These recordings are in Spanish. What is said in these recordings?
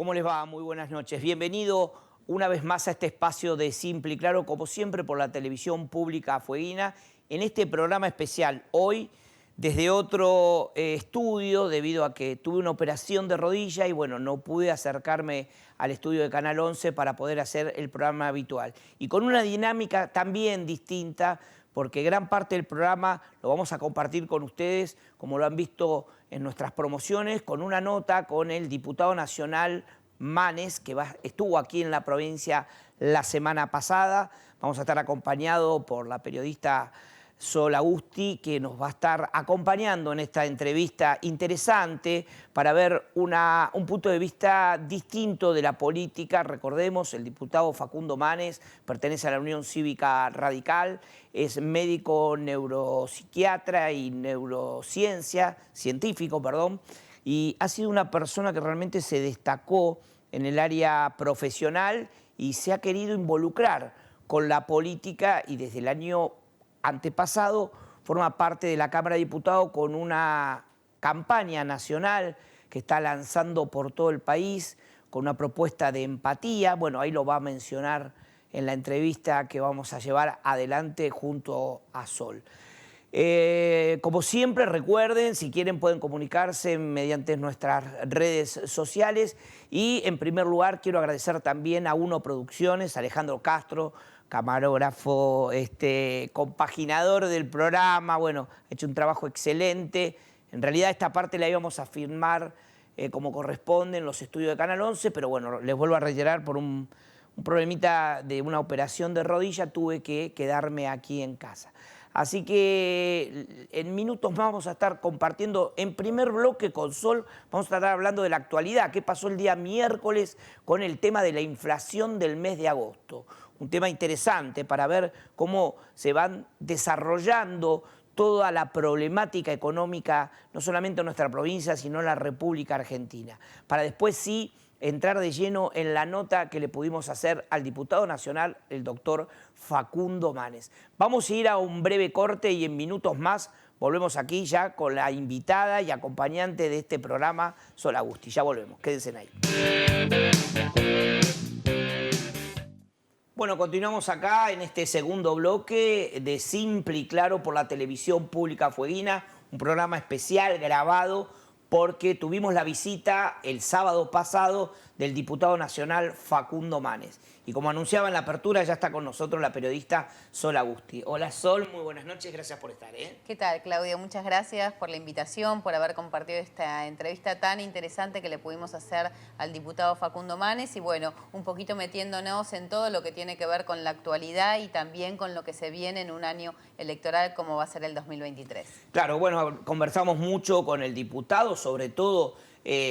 ¿Cómo les va? Muy buenas noches. Bienvenido una vez más a este espacio de Simple y Claro, como siempre por la televisión pública fueguina, en este programa especial. Hoy, desde otro estudio, debido a que tuve una operación de rodilla y bueno, no pude acercarme al estudio de Canal 11 para poder hacer el programa habitual. Y con una dinámica también distinta, porque gran parte del programa lo vamos a compartir con ustedes, como lo han visto en nuestras promociones, con una nota con el diputado nacional Manes, que estuvo aquí en la provincia la semana pasada. Vamos a estar acompañados por la periodista Sol Agusti, que nos va a estar acompañando en esta entrevista interesante para ver un punto de vista distinto de la política. Recordemos, el diputado Facundo Manes pertenece a la Unión Cívica Radical, es médico neuropsiquiatra y científico, y ha sido una persona que realmente se destacó en el área profesional y se ha querido involucrar con la política y desde el año antepasado forma parte de la Cámara de Diputados con una campaña nacional que está lanzando por todo el país con una propuesta de empatía. Bueno, ahí lo va a mencionar en la entrevista que vamos a llevar adelante junto a Sol. Como siempre, recuerden, si quieren pueden comunicarse mediante nuestras redes sociales. Y en primer lugar quiero agradecer también a Uno Producciones, Alejandro Castro, camarógrafo, compaginador del programa. Bueno, ha hecho un trabajo excelente. En realidad esta parte la íbamos a filmar como corresponde en los estudios de Canal 11, pero bueno, les vuelvo a reiterar, por un problemita de una operación de rodilla tuve que quedarme aquí en casa. Así que en minutos más vamos a estar compartiendo en primer bloque con Sol, vamos a estar hablando de la actualidad, qué pasó el día miércoles con el tema de la inflación del mes de agosto. Un tema interesante para ver cómo se van desarrollando toda la problemática económica, no solamente en nuestra provincia, sino en la República Argentina. Para después sí entrar de lleno en la nota que le pudimos hacer al diputado nacional, el doctor Facundo Manes. Vamos a ir a un breve corte y en minutos más volvemos aquí ya con la invitada y acompañante de este programa, Sol Agusti. Ya volvemos, quédense ahí. Bueno, continuamos acá en este segundo bloque de Simple y Claro por la televisión pública fueguina, un programa especial grabado porque tuvimos la visita el sábado pasado del diputado nacional Facundo Manes. Y como anunciaba en la apertura, ya está con nosotros la periodista Sol Agusti. Hola Sol, muy buenas noches, gracias por estar. ¿Qué tal, Claudio? Muchas gracias por la invitación, por haber compartido esta entrevista tan interesante que le pudimos hacer al diputado Facundo Manes y bueno, un poquito metiéndonos en todo lo que tiene que ver con la actualidad y también con lo que se viene en un año electoral como va a ser el 2023. Claro, bueno, conversamos mucho con el diputado, sobre todo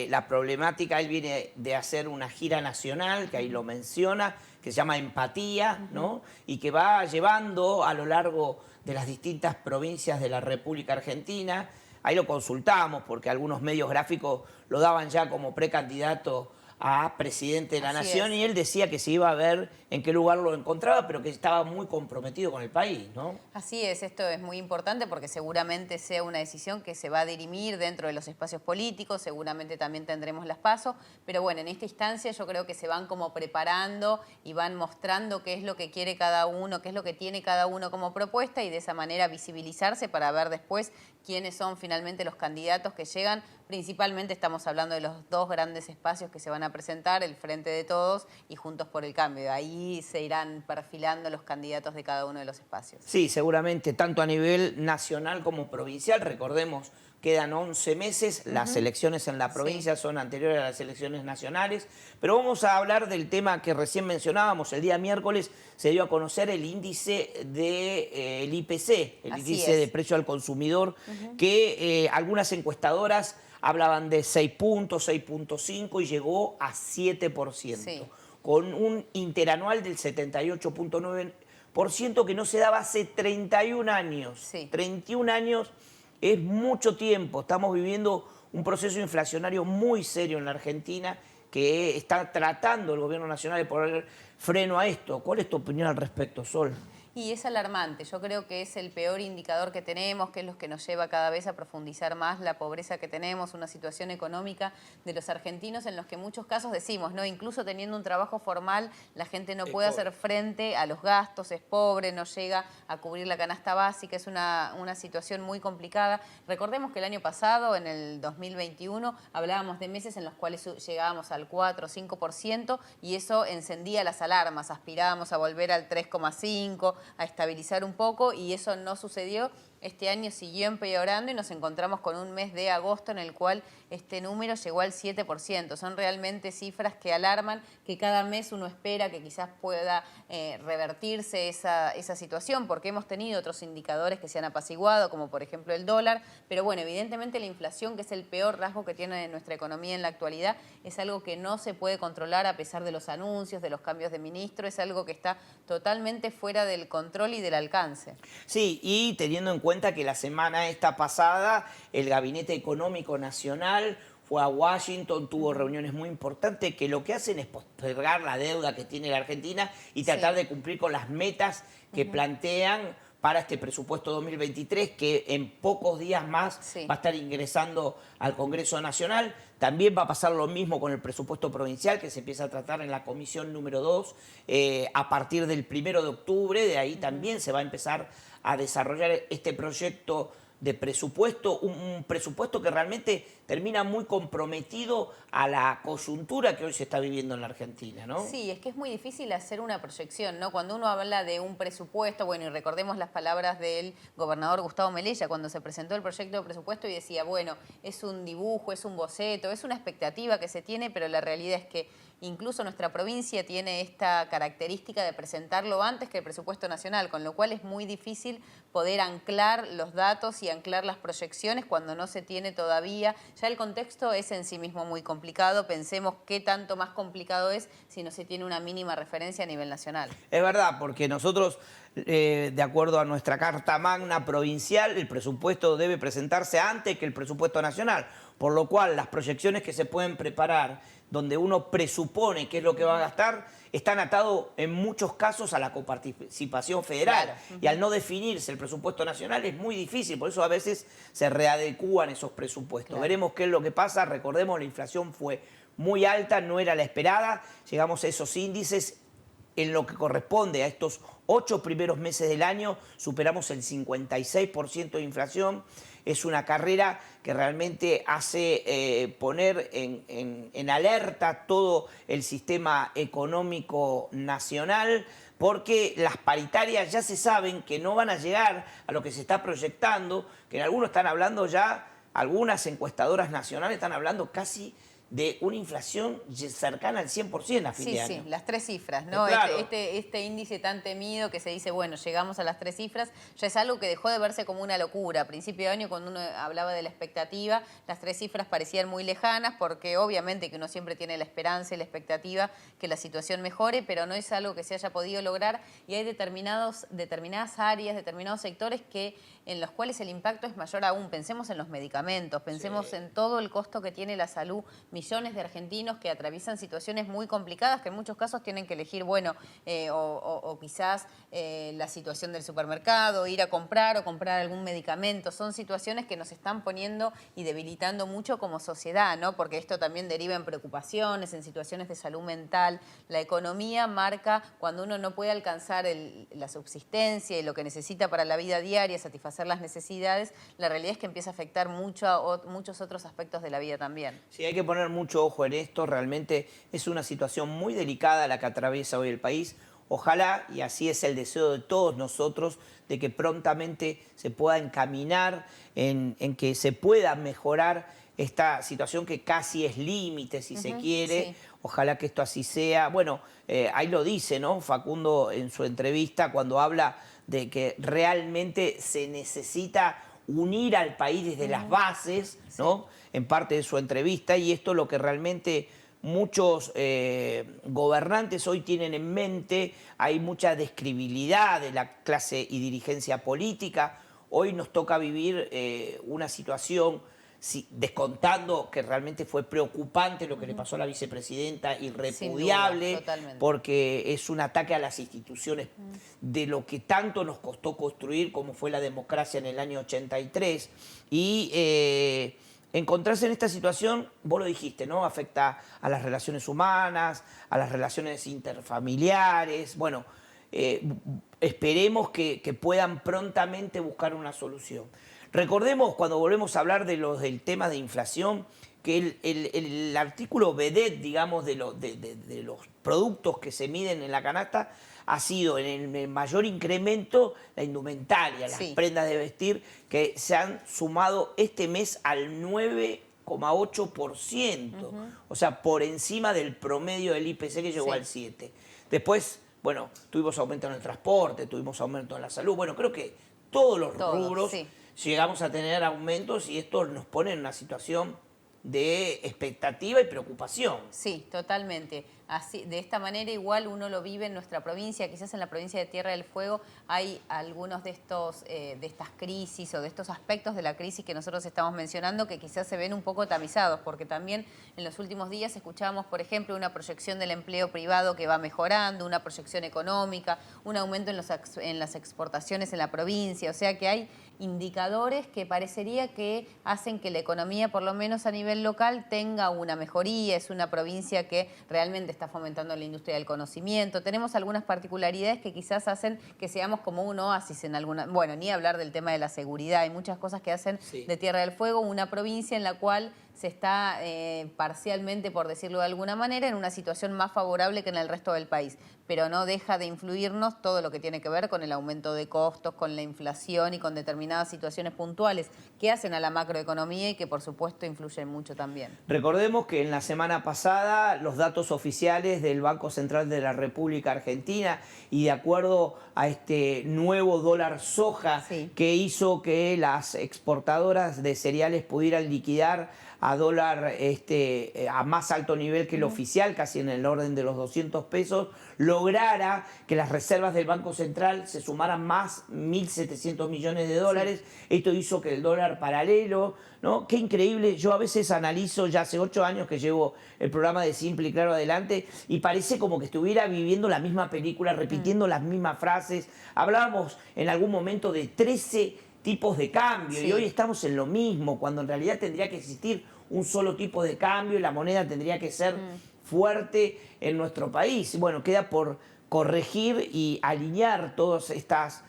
la problemática. Él viene de hacer una gira nacional, que ahí lo menciona, que se llama Empatía, ¿no? Y que va llevando a lo largo de las distintas provincias de la República Argentina. Ahí lo consultamos porque algunos medios gráficos lo daban ya como precandidato a presidente de la Nación y él decía que se iba a ver en qué lugar lo encontraba, pero que estaba muy comprometido con el país, ¿no? Así es, esto es muy importante porque seguramente sea una decisión que se va a dirimir dentro de los espacios políticos, seguramente también tendremos las PASO, pero bueno, en esta instancia yo creo que se van como preparando y van mostrando qué es lo que quiere cada uno, qué es lo que tiene cada uno como propuesta y de esa manera visibilizarse para ver después quiénes son finalmente los candidatos que llegan. Principalmente estamos hablando de los dos grandes espacios que se van a presentar, el Frente de Todos y Juntos por el Cambio. Ahí se irán perfilando los candidatos de cada uno de los espacios. Sí, seguramente, tanto a nivel nacional como provincial. Recordemos, quedan 11 meses, las elecciones en la provincia son anteriores a las elecciones nacionales, pero vamos a hablar del tema que recién mencionábamos. El día miércoles se dio a conocer el índice del IPC, el índice de precio al consumidor, que algunas encuestadoras hablaban de 6 puntos, 6.5 y llegó a 7%, con un interanual del 78.9%, que no se daba hace 31 años. 31 años es mucho tiempo. Estamos viviendo un proceso inflacionario muy serio en la Argentina que está tratando el gobierno nacional de poner freno a esto. ¿Cuál es tu opinión al respecto, Sol? Y es alarmante, yo creo que es el peor indicador que tenemos, que es lo que nos lleva cada vez a profundizar más la pobreza que tenemos, una situación económica de los argentinos en los que en muchos casos decimos, ¿no? Incluso teniendo un trabajo formal, la gente no puede hacer frente a los gastos, es pobre, no llega a cubrir la canasta básica, es una situación muy complicada. Recordemos que el año pasado, en el 2021, hablábamos de meses en los cuales llegábamos al 4 o 5% y eso encendía las alarmas, aspirábamos a volver al 3,5%, a estabilizar un poco y eso no sucedió. Este año siguió empeorando y nos encontramos con un mes de agosto en el cual este número llegó al 7%. Son realmente cifras que alarman, que cada mes uno espera que quizás pueda revertirse esa situación, porque hemos tenido otros indicadores que se han apaciguado, como por ejemplo el dólar, pero bueno, evidentemente la inflación, que es el peor rasgo que tiene nuestra economía en la actualidad, es algo que no se puede controlar a pesar de los anuncios, de los cambios de ministro, es algo que está totalmente fuera del control y del alcance. Sí, y teniendo en cuenta que la semana esta pasada el Gabinete Económico Nacional fue a Washington, tuvo reuniones muy importantes que lo que hacen es postergar la deuda que tiene la Argentina y tratar de cumplir con las metas que plantean para este presupuesto 2023, que en pocos días más va a estar ingresando al Congreso Nacional. También va a pasar lo mismo con el presupuesto provincial, que se empieza a tratar en la comisión número 2 a partir del 1 de octubre. De ahí también se va a empezar a desarrollar este proyecto de presupuesto, un presupuesto que realmente termina muy comprometido a la coyuntura que hoy se está viviendo en la Argentina, ¿no? Sí, es que es muy difícil hacer una proyección, ¿no? Cuando uno habla de un presupuesto, bueno, y recordemos las palabras del gobernador Gustavo Melella cuando se presentó el proyecto de presupuesto y decía, bueno, es un dibujo, es un boceto, es una expectativa que se tiene, pero la realidad es que incluso nuestra provincia tiene esta característica de presentarlo antes que el presupuesto nacional, con lo cual es muy difícil poder anclar los datos y anclar las proyecciones cuando no se tiene todavía. Ya el contexto es en sí mismo muy complicado. Pensemos qué tanto más complicado es si no se tiene una mínima referencia a nivel nacional. Es verdad, porque nosotros, de acuerdo a nuestra Carta Magna provincial, el presupuesto debe presentarse antes que el presupuesto nacional, por lo cual las proyecciones que se pueden preparar, donde uno presupone qué es lo que va a gastar, están atados en muchos casos a la coparticipación federal. Claro. Y al no definirse el presupuesto nacional es muy difícil, por eso a veces se readecúan esos presupuestos. Claro. Veremos qué es lo que pasa. Recordemos, la inflación fue muy alta, no era la esperada, llegamos a esos índices. En lo que corresponde a estos 8 primeros meses del año, superamos el 56% de inflación. Es una carrera que realmente hace poner en alerta todo el sistema económico nacional, porque las paritarias ya se saben que no van a llegar a lo que se está proyectando, que en algunos están hablando ya, algunas encuestadoras nacionales están hablando casi de una inflación cercana al 100% a fin de año. Sí, las 3 cifras, ¿no? Claro. Este índice tan temido que se dice, bueno, llegamos a las 3 cifras, ya es algo que dejó de verse como una locura. A principio de año, cuando uno hablaba de la expectativa, las 3 cifras parecían muy lejanas, porque obviamente que uno siempre tiene la esperanza y la expectativa que la situación mejore, pero no es algo que se haya podido lograr y hay determinadas áreas, determinados sectores en los cuales el impacto es mayor aún. Pensemos en los medicamentos, pensemos en todo el costo que tiene la salud. Millones de argentinos que atraviesan situaciones muy complicadas, que en muchos casos tienen que elegir, bueno, o quizás la situación del supermercado, ir a comprar o comprar algún medicamento. Son situaciones que nos están poniendo y debilitando mucho como sociedad, ¿no? Porque esto también deriva en preocupaciones, en situaciones de salud mental. La economía marca cuando uno no puede alcanzar la subsistencia y lo que necesita para la vida diaria, satisfacer las necesidades, la realidad es que empieza a afectar mucho a muchos otros aspectos de la vida también. Sí, hay que poner mucho ojo en esto. Realmente es una situación muy delicada la que atraviesa hoy el país. Ojalá, y así es el deseo de todos nosotros, de que prontamente se pueda encaminar en que se pueda mejorar esta situación que casi es límite, si se quiere. Sí. Ojalá que esto así sea. Bueno, ahí lo dice, ¿no? Facundo en su entrevista cuando habla de que realmente se necesita unir al país desde las bases, ¿no? En parte de su entrevista, y esto es lo que realmente muchos gobernantes hoy tienen en mente. Hay mucha descredibilidad de la clase y dirigencia política. Hoy nos toca vivir una situación descontando que realmente fue preocupante lo que le pasó a la vicepresidenta, irrepudiable, totalmente. porque es un ataque a las instituciones de lo que tanto nos costó construir, como fue la democracia en el año 83. Y encontrarse en esta situación, vos lo dijiste, ¿no? Afecta a las relaciones humanas, a las relaciones interfamiliares. Bueno, esperemos que puedan prontamente buscar una solución. Recordemos, cuando volvemos a hablar del tema de inflación, que el artículo vedette, digamos, de los productos que se miden en la canasta, ha sido en el mayor incremento la indumentaria, las prendas de vestir, que se han sumado este mes al 9,8%. O sea, por encima del promedio del IPC, que llegó al 7%. Después, bueno, tuvimos aumento en el transporte, tuvimos aumento en la salud. Bueno, creo que todos los rubros llegamos a tener aumentos, y esto nos pone en una situación de expectativa y preocupación. Sí, totalmente. Así, de esta manera igual uno lo vive en nuestra provincia, quizás en la provincia de Tierra del Fuego hay algunos de estas crisis o de estos aspectos de la crisis que nosotros estamos mencionando que quizás se ven un poco tamizados, porque también en los últimos días escuchábamos, por ejemplo, una proyección del empleo privado que va mejorando, una proyección económica, un aumento en las exportaciones en la provincia, o sea que hay indicadores que parecería que hacen que la economía, por lo menos a nivel local, tenga una mejoría. Es una provincia que realmente está fomentando la industria del conocimiento. Tenemos algunas particularidades que quizás hacen que seamos como un oasis en alguna... Bueno, ni hablar del tema de la seguridad. Hay muchas cosas que hacen de Tierra del Fuego una provincia en la cual se está parcialmente, por decirlo de alguna manera, en una situación más favorable que en el resto del país. Pero no deja de influirnos todo lo que tiene que ver con el aumento de costos, con la inflación y con determinadas situaciones puntuales que hacen a la macroeconomía y que, por supuesto, influyen mucho también. Recordemos que en la semana pasada los datos oficiales del Banco Central de la República Argentina, y de acuerdo a este nuevo dólar soja que hizo que las exportadoras de cereales pudieran liquidar a dólar a más alto nivel que el oficial, casi en el orden de los 200 pesos, lograra que las reservas del Banco Central se sumaran más 1.700 millones de dólares. Esto hizo que el dólar paralelo, ¿no? Qué increíble. Yo a veces analizo, ya hace 8 años que llevo el programa de Simple y Claro adelante, y parece como que estuviera viviendo la misma película, repitiendo las mismas frases. Hablábamos en algún momento de 13 tipos de cambio, y hoy estamos en lo mismo, cuando en realidad tendría que existir un solo tipo de cambio y la moneda tendría que ser fuerte en nuestro país. Bueno, queda por corregir y alinear todos estos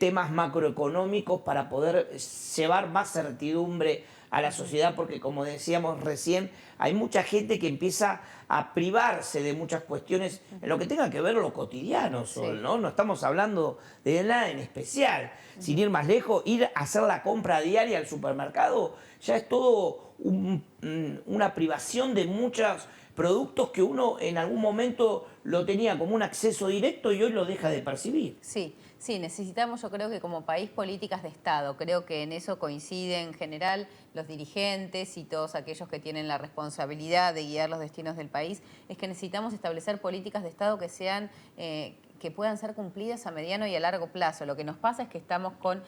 temas macroeconómicos para poder llevar más certidumbre a la sociedad, porque como decíamos recién, hay mucha gente que empieza a privarse de muchas cuestiones en lo que tenga que ver lo cotidiano, Sol, ¿no? No estamos hablando de nada en especial. Sin ir más lejos, ir a hacer la compra diaria al supermercado ya es todo una privación de muchos productos que uno en algún momento lo tenía como un acceso directo y hoy lo deja de percibir. Sí, necesitamos, yo creo que como país, políticas de Estado. Creo que en eso coinciden en general los dirigentes y todos aquellos que tienen la responsabilidad de guiar los destinos del país. Es que necesitamos establecer políticas de Estado que sean... que puedan ser cumplidas a mediano y a largo plazo. Lo que nos pasa es que estamos con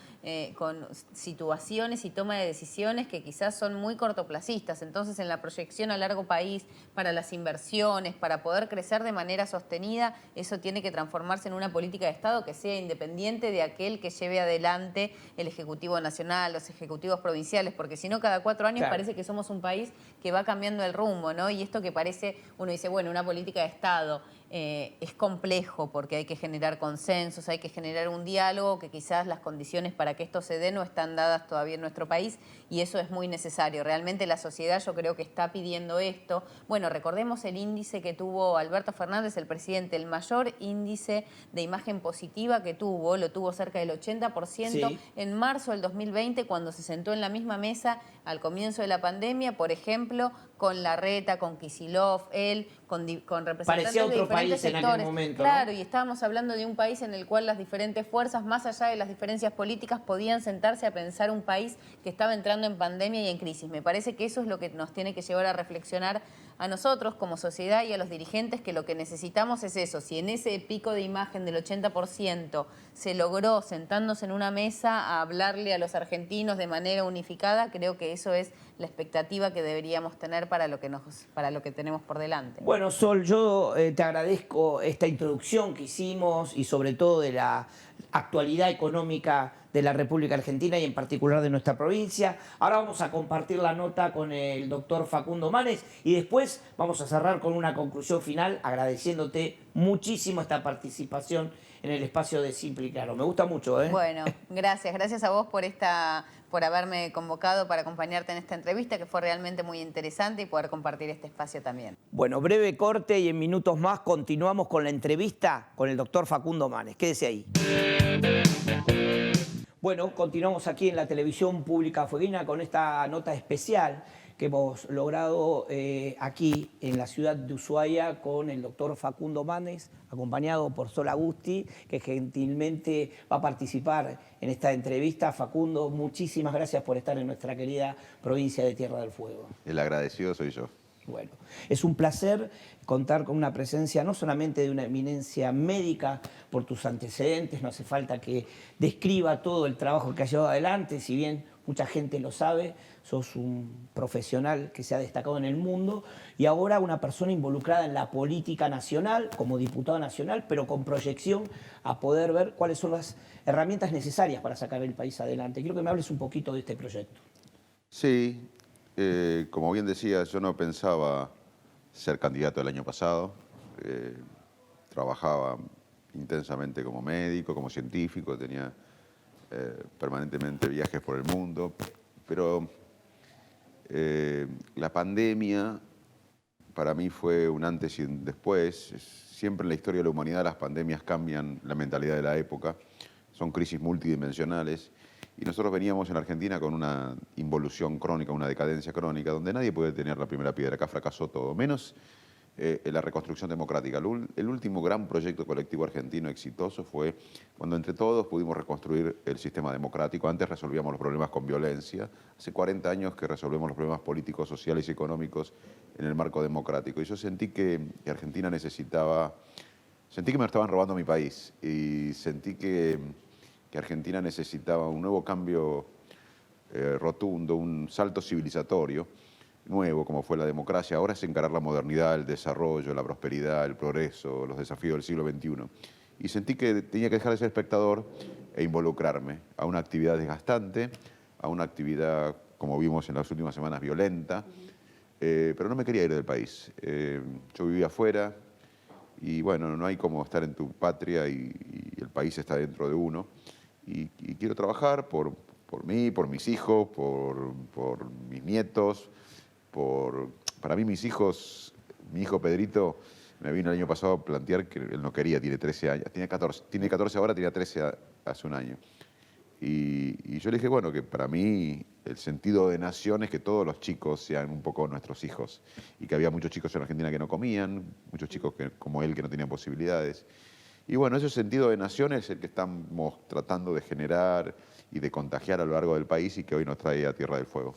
situaciones y toma de decisiones que quizás son muy cortoplacistas. Entonces, en la proyección a largo país, para las inversiones, para poder crecer de manera sostenida, eso tiene que transformarse en una política de Estado que sea independiente de aquel que lleve adelante el Ejecutivo Nacional, los ejecutivos provinciales, porque si no, cada 4 años parece que somos un país que va cambiando el rumbo, ¿no? Y esto que parece, uno dice, bueno, una política de Estado es complejo porque hay que generar consensos, hay que generar un diálogo que quizás las condiciones para que esto se dé no están dadas todavía en nuestro país, y eso es muy necesario. Realmente la sociedad yo creo que está pidiendo esto. Bueno, recordemos el índice que tuvo Alberto Fernández, el presidente, el mayor índice de imagen positiva que tuvo, lo tuvo cerca del 80% en marzo del 2020, cuando se sentó en la misma mesa al comienzo de la pandemia, por ejemplo, con Larreta, con Kicillof, él, con representantes Parecía otro de diferentes país en sectores. aquel momento, claro, ¿no? Y estábamos hablando de un país en el cual las diferentes fuerzas, más allá de las diferencias políticas, podían sentarse a pensar un país que estaba entrando en pandemia y en crisis. Me parece que eso es lo que nos tiene que llevar a reflexionar a nosotros como sociedad y a los dirigentes, que lo que necesitamos es eso. Si en ese pico de imagen del 80% se logró sentándose en una mesa a hablarle a los argentinos de manera unificada, creo que eso es la expectativa que deberíamos tener para lo que tenemos por delante. Bueno, Sol, yo te agradezco esta introducción que hicimos y sobre todo de la actualidad económica de la República Argentina y en particular de nuestra provincia. Ahora vamos a compartir la nota con el doctor Facundo Manes y después vamos a cerrar con una conclusión final agradeciéndote muchísimo esta participación en el espacio de Simple y Claro. Me gusta mucho, ¿eh? Bueno, gracias a vos por haberme convocado para acompañarte en esta entrevista, que fue realmente muy interesante, y poder compartir este espacio también. Bueno, breve corte y en minutos más continuamos con la entrevista con el doctor Facundo Manes. Quédese ahí. Bueno, continuamos aquí en la televisión pública fueguina con esta nota especial que hemos logrado aquí en la ciudad de Ushuaia con el doctor Facundo Manes, acompañado por Sol Agusti, que gentilmente va a participar en esta entrevista. Facundo, muchísimas gracias por estar en nuestra querida provincia de Tierra del Fuego. El agradecido soy yo. Bueno, es un placer contar con una presencia no solamente de una eminencia médica por tus antecedentes, no hace falta que describa todo el trabajo que has llevado adelante, si bien mucha gente lo sabe, sos un profesional que se ha destacado en el mundo y ahora una persona involucrada en la política nacional, como diputado nacional, pero con proyección a poder ver cuáles son las herramientas necesarias para sacar el país adelante. Quiero que me hables un poquito de este proyecto. Sí, como bien decía, yo no pensaba ser candidato el año pasado. Trabajaba intensamente como médico, como científico, tenía permanentemente viajes por el mundo, pero la pandemia para mí fue un antes y un después. Siempre en la historia de la humanidad las pandemias cambian la mentalidad de la época, son crisis multidimensionales. Y nosotros veníamos en Argentina con una involución crónica, una decadencia crónica, donde nadie puede tener la primera piedra. Acá fracasó todo, menos la reconstrucción democrática. El último gran proyecto colectivo argentino exitoso fue cuando entre todos pudimos reconstruir el sistema democrático. Antes resolvíamos los problemas con violencia. Hace 40 años que resolvemos los problemas políticos, sociales y económicos en el marco democrático. Y yo sentí que Argentina necesitaba... Sentí que me estaban robando mi país y sentí que Argentina necesitaba un nuevo cambio rotundo, un salto civilizatorio nuevo, como fue la democracia. Ahora es encarar la modernidad, el desarrollo, la prosperidad, el progreso, los desafíos del siglo XXI. Y sentí que tenía que dejar de ser espectador e involucrarme a una actividad desgastante, a una actividad, como vimos en las últimas semanas, violenta, pero no me quería ir del país. Yo vivía afuera y bueno, no hay como estar en tu patria y el país está dentro de uno. Y quiero trabajar por mí, por mis hijos, por mis nietos, para mí mis hijos, mi hijo Pedrito me vino el año pasado a plantear que él no quería, tiene 13 años, tiene 14 ahora, tenía 13 hace un año. Y yo le dije, bueno, que para mí el sentido de nación es que todos los chicos sean un poco nuestros hijos y que había muchos chicos en Argentina que no comían, muchos chicos como él que no tenían posibilidades. Y bueno, ese sentido de nación es el que estamos tratando de generar y de contagiar a lo largo del país y que hoy nos trae a Tierra del Fuego.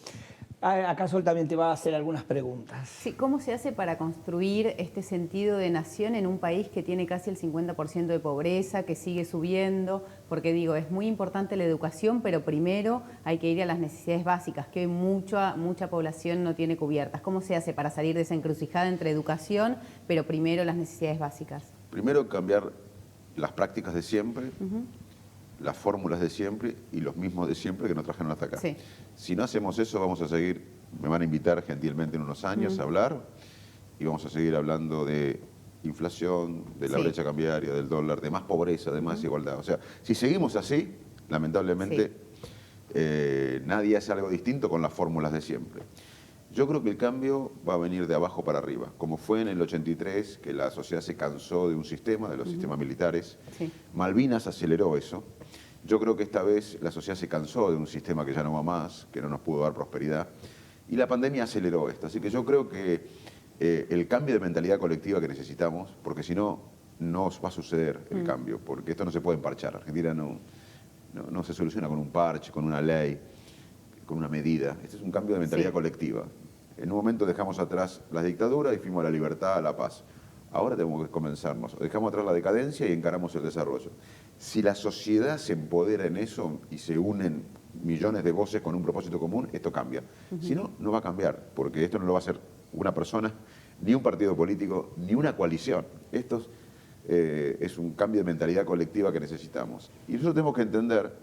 Acá Sol también te va a hacer algunas preguntas. Sí, ¿cómo se hace para construir este sentido de nación en un país que tiene casi el 50% de pobreza, que sigue subiendo? Porque digo, es muy importante la educación, pero primero hay que ir a las necesidades básicas, que hoy mucha población no tiene cubiertas. ¿Cómo se hace para salir de esa encrucijada entre educación, pero primero las necesidades básicas? Primero cambiar las prácticas de siempre, las fórmulas de siempre y los mismos de siempre que nos trajeron hasta acá. Sí. Si no hacemos eso, vamos a seguir, me van a invitar gentilmente en unos años a hablar y vamos a seguir hablando de inflación, de la brecha cambiaria, del dólar, de más pobreza, de más igualdad. O sea, si seguimos así, lamentablemente, nadie hace algo distinto con las fórmulas de siempre. Yo creo que el cambio va a venir de abajo para arriba, como fue en el 83, que la sociedad se cansó de un sistema, de los sistemas militares. Sí. Malvinas aceleró eso. Yo creo que esta vez la sociedad se cansó de un sistema que ya no va más, que no nos pudo dar prosperidad, y la pandemia aceleró esto. Así que yo creo que el cambio de mentalidad colectiva que necesitamos, porque si no, no va a suceder el cambio, porque esto no se puede emparchar. Argentina no se soluciona con un parche, con una ley, con una medida. Este es un cambio de mentalidad colectiva. En un momento dejamos atrás las dictaduras y fuimos a la libertad, a la paz. Ahora tenemos que comenzarnos. Dejamos atrás la decadencia y encaramos el desarrollo. Si la sociedad se empodera en eso y se unen millones de voces con un propósito común, esto cambia. Si no, no va a cambiar, porque esto no lo va a hacer una persona, ni un partido político, ni una coalición. Esto es un cambio de mentalidad colectiva que necesitamos. Y nosotros tenemos que entender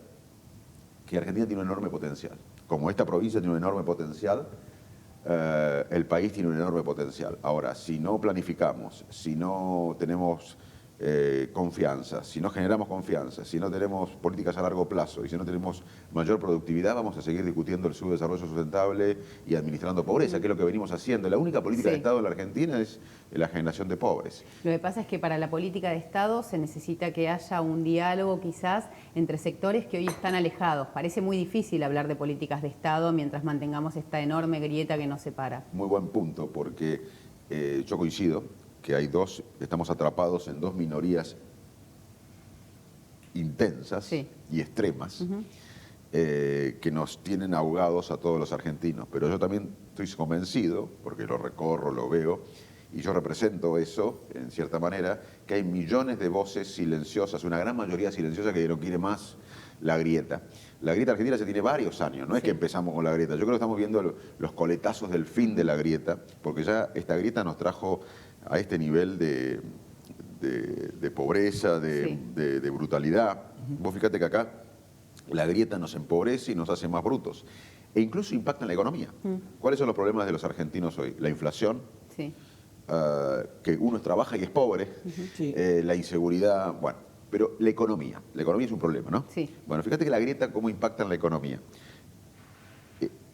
que Argentina tiene un enorme potencial. Como esta provincia tiene un enorme potencial, el país tiene un enorme potencial. Ahora, si no planificamos, si no tenemos confianza, si no generamos confianza, si no tenemos políticas a largo plazo y si no tenemos mayor productividad, vamos a seguir discutiendo el subdesarrollo sustentable y administrando pobreza, que es lo que venimos haciendo. La única política de Estado en la Argentina es la generación de pobres. Lo que pasa es que para la política de Estado se necesita que haya un diálogo quizás entre sectores que hoy están alejados. Parece muy difícil hablar de políticas de Estado mientras mantengamos esta enorme grieta que nos separa. Muy buen punto, porque yo coincido que estamos atrapados en dos minorías intensas y extremas que nos tienen ahogados a todos los argentinos. Pero yo también estoy convencido, porque lo recorro, lo veo, y yo represento eso, en cierta manera, que hay millones de voces silenciosas, una gran mayoría silenciosa que no quiere más la grieta. La grieta argentina ya tiene varios años, no es que empezamos con la grieta. Yo creo que estamos viendo los coletazos del fin de la grieta, porque ya esta grieta nos trajo a este nivel de pobreza, de brutalidad. Vos fíjate que acá la grieta nos empobrece y nos hace más brutos. E incluso impacta en la economía. ¿Cuáles son los problemas de los argentinos hoy? La inflación, que uno trabaja y es pobre, la inseguridad, bueno, pero la economía es un problema, ¿no? Bueno, fíjate que la grieta cómo impacta en la economía.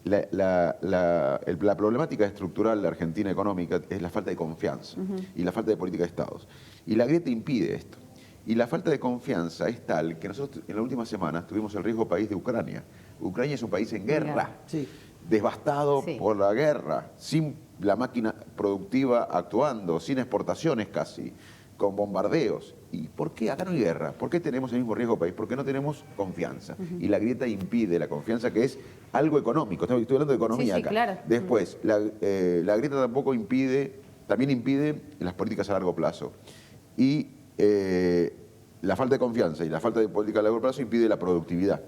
La problemática estructural de la Argentina económica es la falta de confianza y la falta de política de Estados. Y la grieta impide esto. Y la falta de confianza es tal que nosotros en la última semana tuvimos el riesgo país de Ucrania. Ucrania es un país en guerra, devastado por la guerra, sin la máquina productiva actuando, sin exportaciones casi, con bombardeos. ¿Y por qué acá no hay guerra? ¿Por qué tenemos el mismo riesgo país? Porque no tenemos confianza. Y la grieta impide la confianza, que es algo económico. Estoy hablando de economía acá. Claro. Después, la grieta tampoco también impide las políticas a largo plazo. Y la falta de confianza y la falta de política a largo plazo impide la productividad.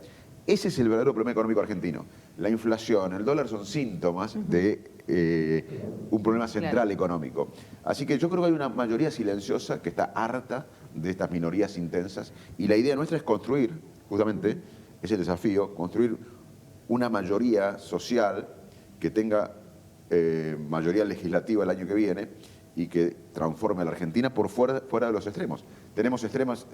Ese es el verdadero problema económico argentino. La inflación, el dólar son síntomas de un problema central económico. Así que yo creo que hay una mayoría silenciosa que está harta de estas minorías intensas y la idea nuestra es construir, justamente, es el desafío, construir una mayoría social que tenga mayoría legislativa el año que viene y que transforme a la Argentina por fuera de los extremos. Tenemos extremos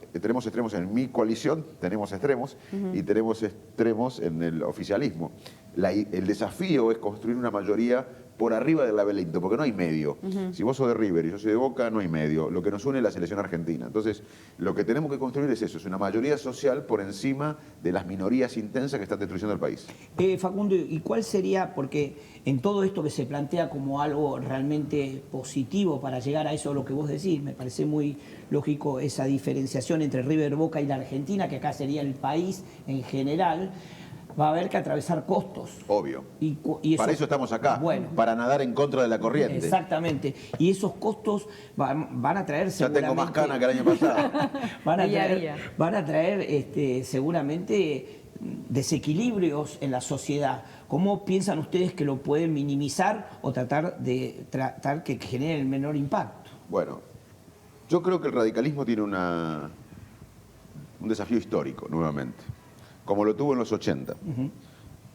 en mi coalición, tenemos extremos y tenemos extremos en el oficialismo. El desafío es construir una mayoría por arriba del laberinto, porque no hay medio. Si vos sos de River y yo soy de Boca, no hay medio. Lo que nos une es la selección argentina. Entonces, lo que tenemos que construir es eso, es una mayoría social por encima de las minorías intensas que están destruyendo el país. Facundo, ¿y cuál sería, porque en todo esto que se plantea como algo realmente positivo para llegar a eso, lo que vos decís, me parece muy lógico esa diferenciación entre River, Boca y la Argentina, que acá sería el país en general, va a haber que atravesar costos. Obvio. Y eso, para eso estamos acá, para nadar en contra de la corriente. Exactamente. Y esos costos van a traer seguramente... Ya tengo más cana que el año pasado. van a traer seguramente desequilibrios en la sociedad. ¿Cómo piensan ustedes que lo pueden minimizar o tratar que genere el menor impacto? Bueno, yo creo que el radicalismo tiene un desafío histórico, nuevamente, como lo tuvo en los 80.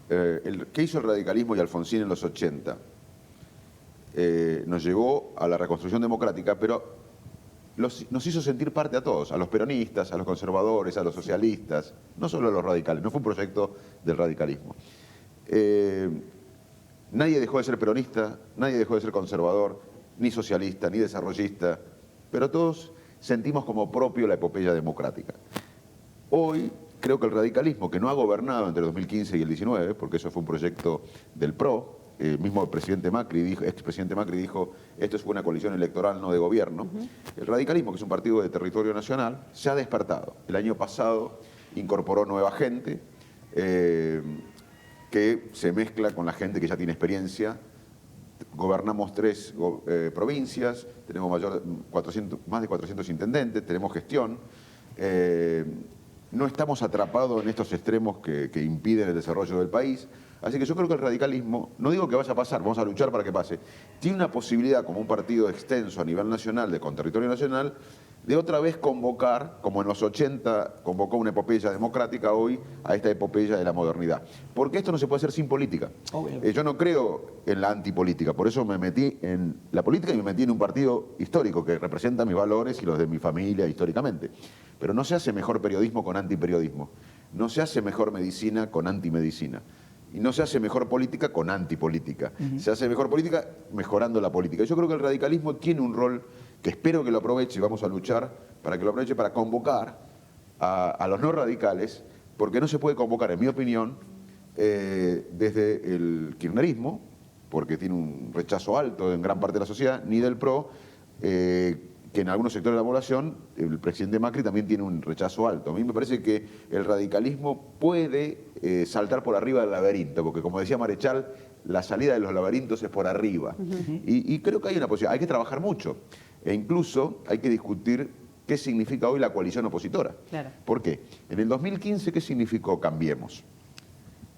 ¿Qué hizo el radicalismo y Alfonsín en los 80? Nos llevó a la reconstrucción democrática, pero nos hizo sentir parte a todos, a los peronistas, a los conservadores, a los socialistas, no solo a los radicales, no fue un proyecto del radicalismo. Nadie dejó de ser peronista, nadie dejó de ser conservador, ni socialista, ni desarrollista, pero todos sentimos como propio la epopeya democrática. Hoy creo que el radicalismo, que no ha gobernado entre el 2015 y el 19, porque eso fue un proyecto del PRO, el mismo expresidente Macri dijo, esto fue una coalición electoral, no de gobierno. El radicalismo, que es un partido de territorio nacional, se ha despertado. El año pasado incorporó nueva gente que se mezcla con la gente que ya tiene experiencia. Gobernamos 3 provincias, tenemos más de 400 intendentes, tenemos gestión. no estamos atrapados en estos extremos que impiden el desarrollo del país. Así que yo creo que el radicalismo, no digo que vaya a pasar, vamos a luchar para que pase, tiene una posibilidad como un partido extenso a nivel nacional, con territorio nacional, de otra vez convocar, como en los 80 convocó una epopeya democrática, hoy a esta epopeya de la modernidad. Porque esto no se puede hacer sin política. Yo no creo en la antipolítica, por eso me metí en la política y me metí en un partido histórico que representa mis valores y los de mi familia históricamente. Pero no se hace mejor periodismo con antiperiodismo, no se hace mejor medicina con antimedicina. Y no se hace mejor política con antipolítica. Se hace mejor política mejorando la política. Yo creo que el radicalismo tiene un rol que espero que lo aproveche y vamos a luchar para que lo aproveche para convocar a los no radicales, porque no se puede convocar, en mi opinión, desde el kirchnerismo, porque tiene un rechazo alto en gran parte de la sociedad, ni del PRO, que en algunos sectores de la población, el presidente Macri también tiene un rechazo alto. A mí me parece que el radicalismo puede saltar por arriba del laberinto, porque como decía Marechal, la salida de los laberintos es por arriba. Y creo que hay una posibilidad, hay que trabajar mucho, e incluso hay que discutir qué significa hoy la coalición opositora. Claro. ¿Por qué? En el 2015, ¿qué significó Cambiemos?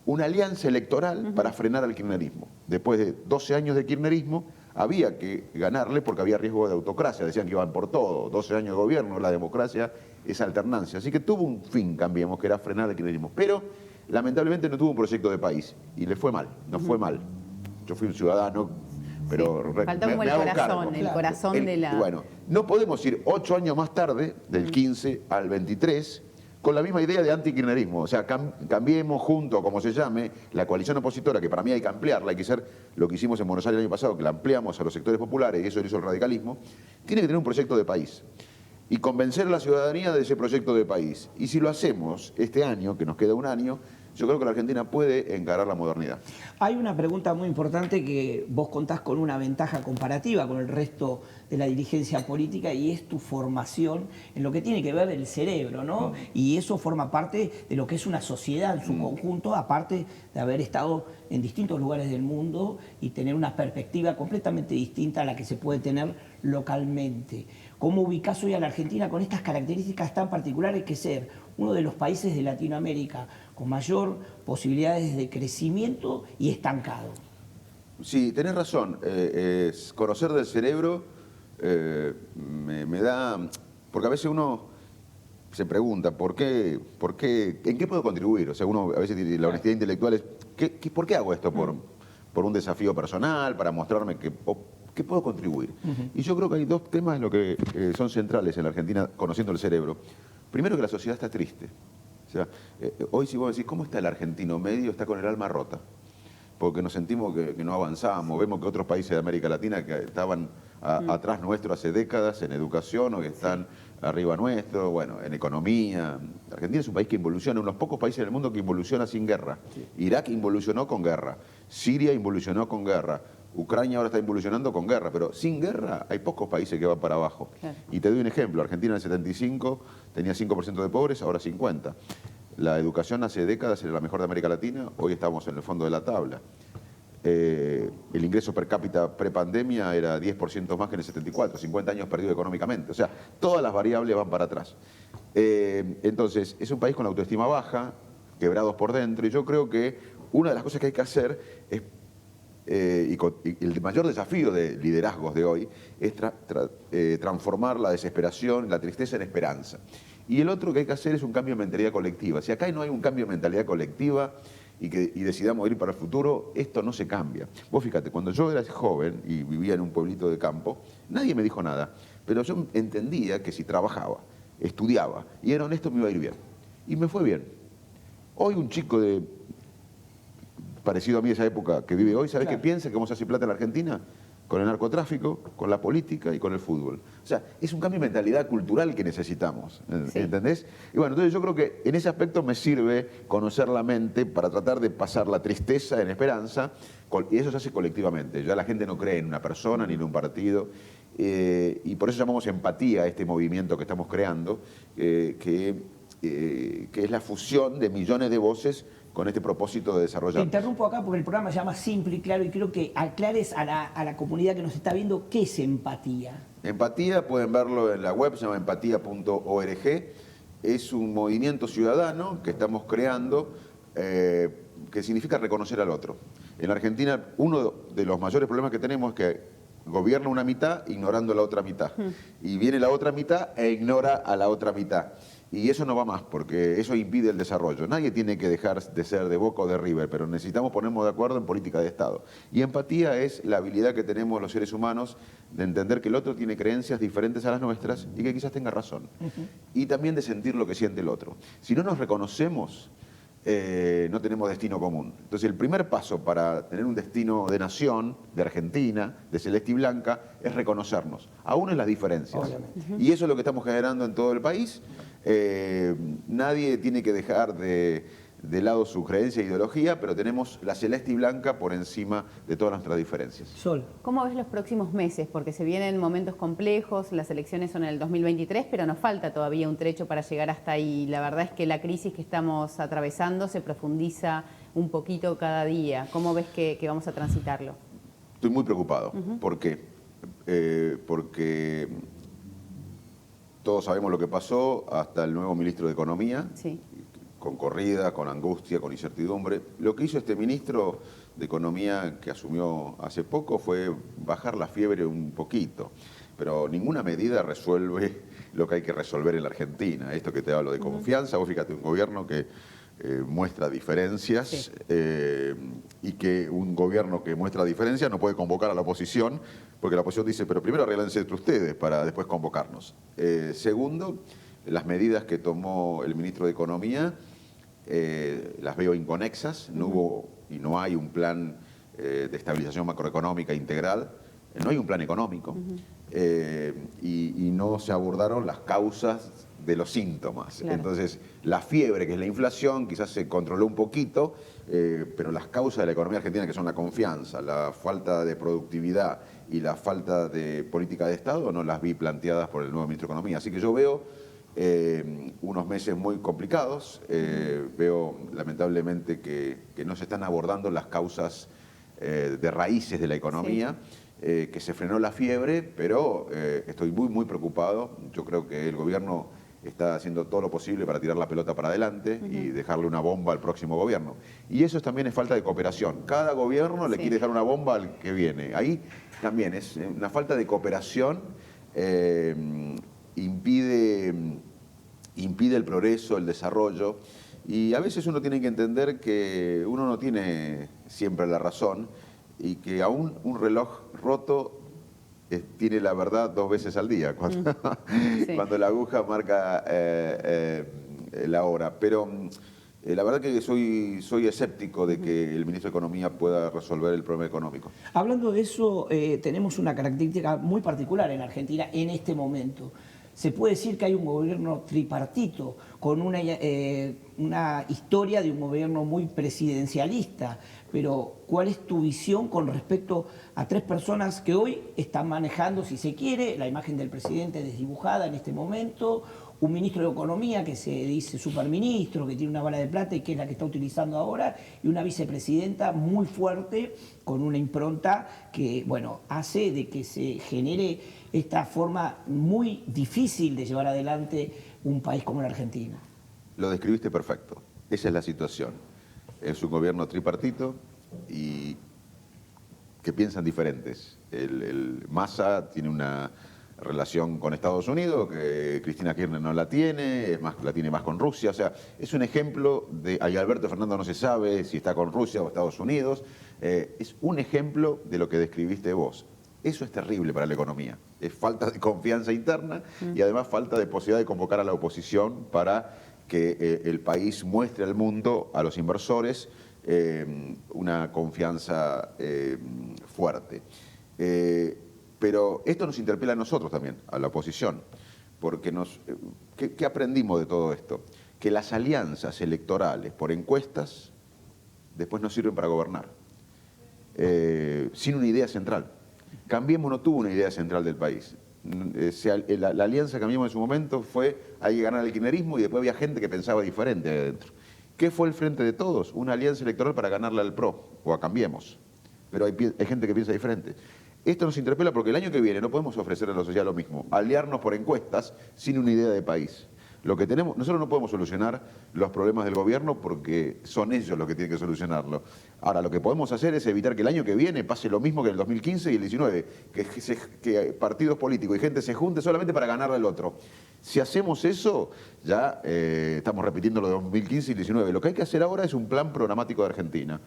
Una alianza electoral para frenar al kirchnerismo. Después de 12 años de kirchnerismo, había que ganarle porque había riesgo de autocracia. Decían que iban por todo. 12 años de gobierno, la democracia es alternancia. Así que tuvo un fin, Cambiemos, que era frenar el kirchnerismo. Pero, lamentablemente, no tuvo un proyecto de país. Y le fue mal, nos fue mal. Yo fui un ciudadano, pero falta como el corazón, el corazón de la... Bueno, no podemos ir 8 años más tarde, del 15 al 23, con la misma idea de antikirchnerismo. O sea, cambiemos junto, como se llame, la coalición opositora, que para mí hay que ampliarla, hay que hacer lo que hicimos en Buenos Aires el año pasado, que la ampliamos a los sectores populares, y eso lo hizo el radicalismo, tiene que tener un proyecto de país. Y convencer a la ciudadanía de ese proyecto de país. Y si lo hacemos este año, que nos queda un año, yo creo que la Argentina puede encarar la modernidad. Hay una pregunta muy importante que vos contás con una ventaja comparativa con el resto de la dirigencia política y es tu formación en lo que tiene que ver el cerebro, ¿no? Y eso forma parte de lo que es una sociedad en su conjunto, aparte de haber estado en distintos lugares del mundo y tener una perspectiva completamente distinta a la que se puede tener localmente. ¿Cómo ubicás hoy a la Argentina con estas características tan particulares que ser uno de los países de Latinoamérica con mayor posibilidades de crecimiento y estancado? Sí, tenés razón. Conocer del cerebro me da... Porque a veces uno se pregunta, ¿por qué, ¿en qué puedo contribuir? O sea, uno a veces tiene la honestidad intelectual es, ¿por qué hago esto? ¿Por un desafío personal? ¿Para mostrarme que... ¿Qué puedo contribuir? Y yo creo que hay dos temas en lo que son centrales en la Argentina, conociendo el cerebro. Primero, que la sociedad está triste. O sea, hoy si vos decís, ¿cómo está el argentino medio? Está con el alma rota. Porque nos sentimos que no avanzamos. Vemos que otros países de América Latina que estaban atrás nuestro hace décadas en educación o que están arriba nuestro, bueno, en economía. Argentina es un país que involuciona, uno de los pocos países del mundo que involuciona sin guerra. Irak involucionó con guerra. Siria involucionó con guerra. Ucrania ahora está involucionando con guerra, pero sin guerra hay pocos países que van para abajo. Claro. Y te doy un ejemplo, Argentina en el 75 tenía 5% de pobres, ahora 50%. La educación hace décadas era la mejor de América Latina, hoy estamos en el fondo de la tabla. El ingreso per cápita prepandemia era 10% más que en el 74, 50 años perdido económicamente. O sea, todas las variables van para atrás. Entonces, es un país con la autoestima baja, quebrados por dentro, y yo creo que una de las cosas que hay que hacer es y el mayor desafío de liderazgos de hoy es transformar la desesperación, la tristeza en esperanza. Y el otro que hay que hacer es un cambio de mentalidad colectiva. Si acá no hay un cambio de mentalidad colectiva y decidamos ir para el futuro, esto no se cambia. Vos fíjate, cuando yo era joven y vivía en un pueblito de campo, nadie me dijo nada, pero yo entendía que si trabajaba, estudiaba y era honesto me iba a ir bien. Y me fue bien. Hoy un chico parecido a mí de esa época que vive hoy, ¿sabés qué piensa que vamos a hacer plata en la Argentina? Con el narcotráfico, con la política y con el fútbol. O sea, es un cambio de mentalidad cultural que necesitamos, ¿entendés? Y bueno, entonces yo creo que en ese aspecto me sirve conocer la mente para tratar de pasar la tristeza en esperanza, y eso se hace colectivamente. Ya la gente no cree en una persona ni en un partido, y por eso llamamos empatía a este movimiento que estamos creando, que es la fusión de millones de voces con este propósito de desarrollar. Te interrumpo acá porque el programa se llama Simple y Claro y creo que aclares a la comunidad que nos está viendo qué es empatía. Empatía, pueden verlo en la web, se llama empatía.org. es un movimiento ciudadano que estamos creando que significa reconocer al otro. En la Argentina, uno de los mayores problemas que tenemos es que gobierna una mitad ignorando la otra mitad. Y viene la otra mitad e ignora a la otra mitad. Y eso no va más, porque eso impide el desarrollo. Nadie tiene que dejar de ser de Boca o de River, pero necesitamos ponernos de acuerdo en política de Estado. Y empatía es la habilidad que tenemos los seres humanos de entender que el otro tiene creencias diferentes a las nuestras y que quizás tenga razón. Y también de sentir lo que siente el otro. Si no nos reconocemos, no tenemos destino común. Entonces el primer paso para tener un destino de nación, de Argentina, de celeste y blanca, es reconocernos, aún en las diferencias. Y eso es lo que estamos generando en todo el país. Nadie tiene que dejar de lado su creencia e ideología, pero tenemos la celeste y blanca por encima de todas nuestras diferencias. Sol. ¿Cómo ves los próximos meses? Porque se vienen momentos complejos, las elecciones son en el 2023, pero nos falta todavía un trecho para llegar hasta ahí. La verdad es que la crisis que estamos atravesando se profundiza un poquito cada día. ¿Cómo ves que vamos a transitarlo? Estoy muy preocupado. ¿Por qué? Porque todos sabemos lo que pasó hasta el nuevo ministro de Economía. Sí. Con corrida, con angustia, con incertidumbre. Lo que hizo este ministro de Economía que asumió hace poco fue bajar la fiebre un poquito, pero ninguna medida resuelve lo que hay que resolver en la Argentina. Esto que te hablo de confianza, vos fíjate, un gobierno que muestra diferencias, sí, y que un gobierno que muestra diferencias no puede convocar a la oposición, porque la oposición dice, pero primero arréglense entre ustedes para después convocarnos. Segundo, las medidas que tomó el ministro de Economía las veo inconexas, no hubo y no hay un plan de estabilización macroeconómica integral, no hay un plan económico, y no se abordaron las causas de los síntomas. Claro. Entonces, la fiebre, que es la inflación, quizás se controló un poquito, pero las causas de la economía argentina, que son la confianza, la falta de productividad y la falta de política de Estado, no las vi planteadas por el nuevo ministro de Economía. Así que yo veo unos meses muy complicados, veo lamentablemente que no se están abordando las causas de raíces de la economía, que se frenó la fiebre, pero estoy muy preocupado. Yo creo que el gobierno está haciendo todo lo posible para tirar la pelota para adelante y dejarle una bomba al próximo gobierno. Y eso también es falta de cooperación. Cada gobierno le quiere dejar una bomba al que viene. Ahí también es una falta de cooperación. Impide el progreso, el desarrollo, y a veces uno tiene que entender que uno no tiene siempre la razón y que aún un reloj roto tiene la verdad 2 veces al día, cuando la aguja marca la hora. Pero la verdad que soy escéptico de que el ministro de Economía pueda resolver el problema económico. Hablando de eso, tenemos una característica muy particular en Argentina en este momento. Se puede decir que hay un gobierno tripartito, con una historia de un gobierno muy presidencialista, pero ¿cuál es tu visión con respecto a 3 personas que hoy están manejando, si se quiere, la imagen del presidente desdibujada en este momento? Un ministro de Economía que se dice superministro, que tiene una bala de plata y que es la que está utilizando ahora, y una vicepresidenta muy fuerte, con una impronta que, bueno, hace de que se genere esta forma muy difícil de llevar adelante un país como la Argentina. Lo describiste perfecto. Esa es la situación. Es un gobierno tripartito y que piensan diferentes. El Massa tiene una relación con Estados Unidos, que Cristina Kirchner no la tiene, la tiene más con Rusia. O sea, es un ejemplo de... Ahí Alberto Fernández no se sabe si está con Rusia o Estados Unidos. Es un ejemplo de lo que describiste vos. Eso es terrible para la economía. Es falta de confianza interna y además falta de posibilidad de convocar a la oposición para que el país muestre al mundo, a los inversores, una confianza fuerte. Pero esto nos interpela a nosotros también, a la oposición, porque ¿qué aprendimos de todo esto? Que las alianzas electorales por encuestas después no sirven para gobernar, sin una idea central. Cambiemos no tuvo una idea central del país. La alianza que Cambiemos en su momento fue hay que ganar el kirchnerismo y después había gente que pensaba diferente ahí adentro. ¿Qué fue el Frente de Todos? Una alianza electoral para ganarle al PRO o a Cambiemos. Pero hay gente que piensa diferente. Esto nos interpela porque el año que viene no podemos ofrecer a la sociedad lo mismo, aliarnos por encuestas sin una idea de país. Lo que tenemos, nosotros no podemos solucionar los problemas del gobierno porque son ellos los que tienen que solucionarlo. Ahora, lo que podemos hacer es evitar que el año que viene pase lo mismo que el 2015 y el 19, que partidos políticos y gente se junte solamente para ganarle al otro. Si hacemos eso, ya estamos repitiendo lo de 2015 y 19. Lo que hay que hacer ahora es un plan programático de Argentina.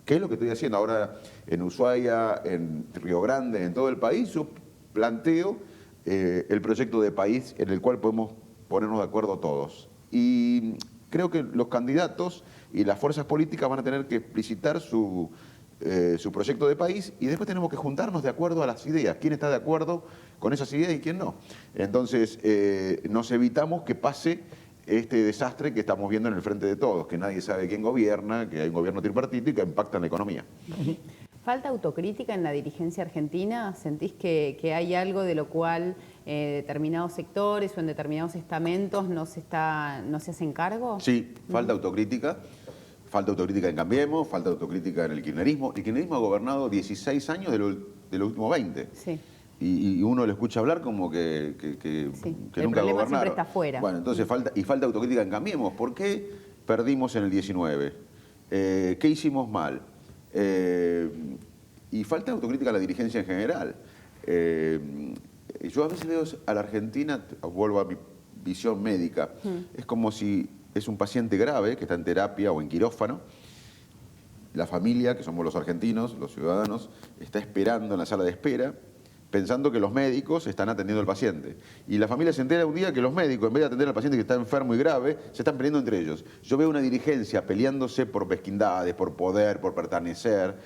¿Qué es lo que estoy haciendo ahora en Ushuaia, en Río Grande, en todo el país? Yo planteo el proyecto de país en el cual podemos ponernos de acuerdo todos. Y creo que los candidatos y las fuerzas políticas van a tener que explicitar su proyecto de país y después tenemos que juntarnos de acuerdo a las ideas. ¿Quién está de acuerdo con esas ideas y quién no? Entonces, nos evitamos que pase este desastre que estamos viendo en el frente de todos, que nadie sabe quién gobierna, que hay un gobierno tripartito y que impacta en la economía. ¿Falta autocrítica en la dirigencia argentina? ¿Sentís que hay algo de lo cual determinados sectores o en determinados estamentos no se hacen cargo? Sí, falta autocrítica. Falta autocrítica en Cambiemos, falta autocrítica en el kirchnerismo. El kirchnerismo ha gobernado 16 años de los últimos 20. Sí. Y uno le escucha hablar como que Sí, nunca el problema gobernaron. siempre está afuera. Bueno, entonces falta autocrítica en Cambiemos. ¿Por qué perdimos en el 19? ¿Qué hicimos mal? Y falta autocrítica a la dirigencia en general. Yo a veces veo a la Argentina, vuelvo a mi visión médica, es como si es un paciente grave que está en terapia o en quirófano. La familia, que somos los argentinos, los ciudadanos, está esperando en la sala de espera, pensando que los médicos están atendiendo al paciente. Y la familia se entera un día que los médicos, en vez de atender al paciente que está enfermo y grave, se están peleando entre ellos. Yo veo una dirigencia peleándose por mezquindades, por poder, por pertenecer,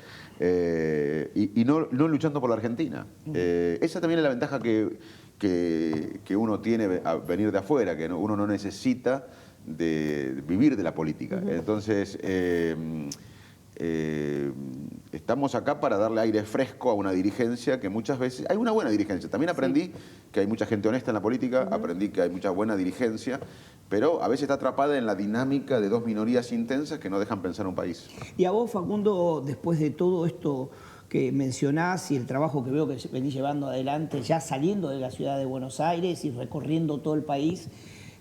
y no luchando por la Argentina. Esa también es la ventaja que uno tiene a venir de afuera, que uno no necesita de vivir de la política. Entonces, estamos acá para darle aire fresco a una dirigencia que muchas veces... Hay una buena dirigencia. También aprendí que hay mucha gente honesta en la política, aprendí que hay mucha buena dirigencia, pero a veces está atrapada en la dinámica de dos minorías intensas que no dejan pensar un país. Y a vos, Facundo, después de todo esto que mencionás y el trabajo que veo que venís llevando adelante, ya saliendo de la ciudad de Buenos Aires y recorriendo todo el país,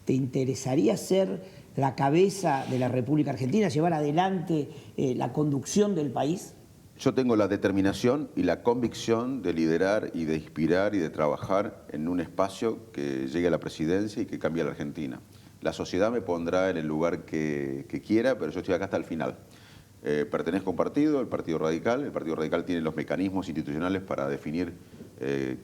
¿te interesaría ser la cabeza de la República Argentina, llevar adelante la conducción del país? Yo tengo la determinación y la convicción de liderar y de inspirar y de trabajar en un espacio que llegue a la presidencia y que cambie a la Argentina. La sociedad me pondrá en el lugar que quiera, pero yo estoy acá hasta el final. Pertenezco a un partido, el Partido Radical. El Partido Radical tiene los mecanismos institucionales para definir